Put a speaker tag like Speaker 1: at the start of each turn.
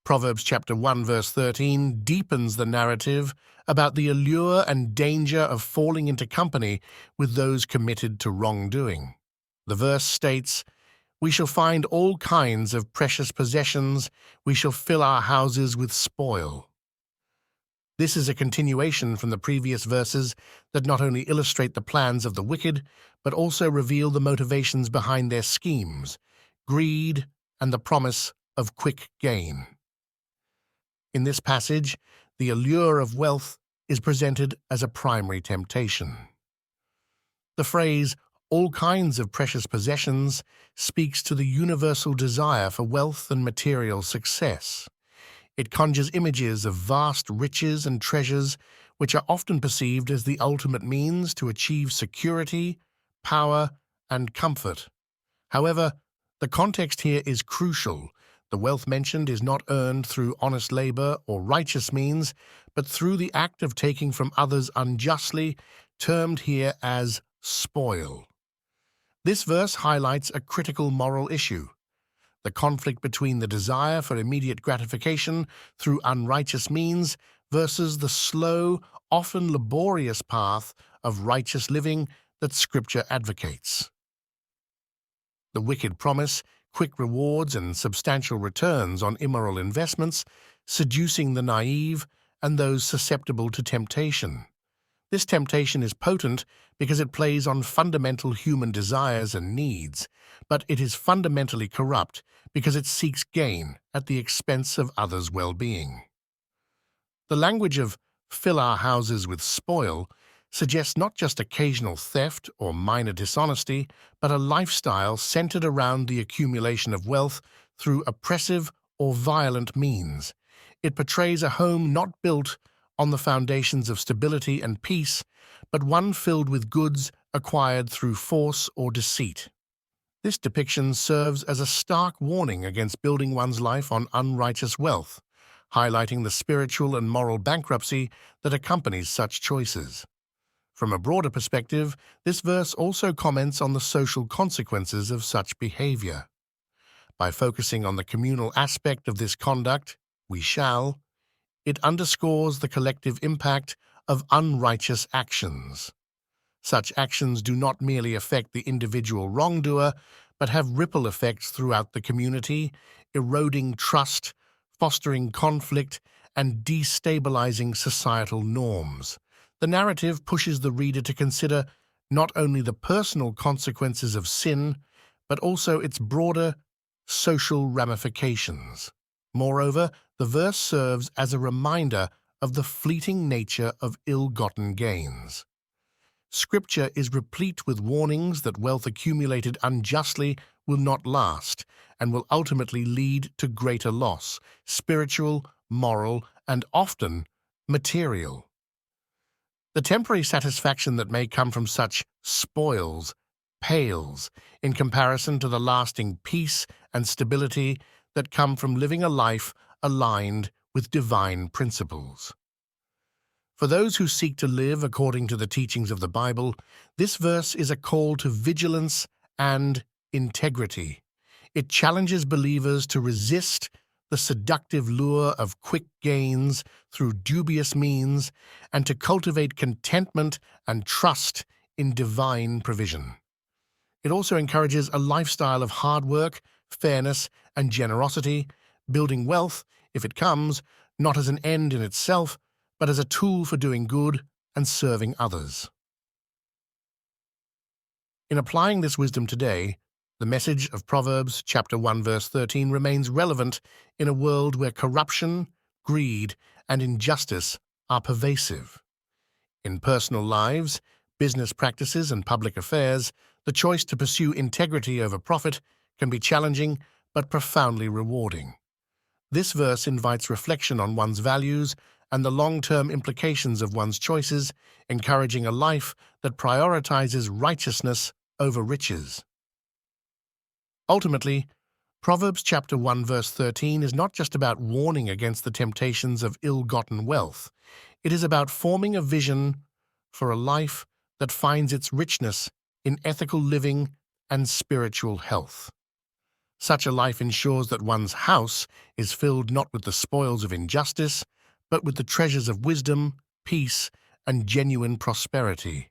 Speaker 1: Proverbs chapter 1 verse 13 deepens the narrative about the allure and danger of falling into company with those committed to wrongdoing. The verse states, "We shall find all kinds of precious possessions, we shall fill our houses with spoil." This is a continuation from the previous verses that not only illustrate the plans of the wicked, but also reveal the motivations behind their schemes, greed, and the promise of quick gain. In this passage, the allure of wealth is presented as a primary temptation. The phrase, "all kinds of precious possessions," speaks to the universal desire for wealth and material success. It conjures images of vast riches and treasures which are often perceived as the ultimate means to achieve security, power, and comfort. However, the context here is crucial. The wealth mentioned is not earned through honest labor or righteous means, but through the act of taking from others unjustly, termed here as spoil. This verse highlights a critical moral issue: the conflict between the desire for immediate gratification through unrighteous means versus the slow, often laborious path of righteous living that Scripture advocates. The wicked promise quick rewards and substantial returns on immoral investments, seducing the naive and those susceptible to temptation. This temptation is potent because it plays on fundamental human desires and needs, but it is fundamentally corrupt because it seeks gain at the expense of others' well-being. The language of "fill our houses with spoil" suggests not just occasional theft or minor dishonesty, but a lifestyle centered around the accumulation of wealth through oppressive or violent means. It portrays a home not built on the foundations of stability and peace, but one filled with goods acquired through force or deceit. This depiction serves as a stark warning against building one's life on unrighteous wealth, highlighting the spiritual and moral bankruptcy that accompanies such choices. From a broader perspective, this verse also comments on the social consequences of such behavior. By focusing on the communal aspect of this conduct, it underscores the collective impact of unrighteous actions. Such actions do not merely affect the individual wrongdoer, but have ripple effects throughout the community, eroding trust, fostering conflict, and destabilizing societal norms. The narrative pushes the reader to consider not only the personal consequences of sin, but also its broader social ramifications. Moreover, the verse serves as a reminder of the fleeting nature of ill-gotten gains. Scripture is replete with warnings that wealth accumulated unjustly will not last and will ultimately lead to greater loss, spiritual, moral, and often material. The temporary satisfaction that may come from such spoils pales in comparison to the lasting peace and stability that come from living a life aligned with divine principles. For those who seek to live according to the teachings of the Bible, this verse is a call to vigilance and integrity. It challenges believers to resist the seductive lure of quick gains through dubious means and to cultivate contentment and trust in divine provision. It also encourages a lifestyle of hard work, fairness, and generosity, building wealth, if it comes, not as an end in itself, but as a tool for doing good and serving others. In applying this wisdom today, the message of Proverbs chapter 1 verse 13 remains relevant in a world where corruption, greed, and injustice are pervasive. In personal lives, business practices, and public affairs, the choice to pursue integrity over profit can be challenging but profoundly rewarding. This verse invites reflection on one's values and the long-term implications of one's choices, encouraging a life that prioritizes righteousness over riches. Ultimately, Proverbs chapter 1 verse 13 is not just about warning against the temptations of ill-gotten wealth. It is about forming a vision for a life that finds its richness in ethical living and spiritual health. Such a life ensures that one's house is filled not with the spoils of injustice, but with the treasures of wisdom, peace, and genuine prosperity.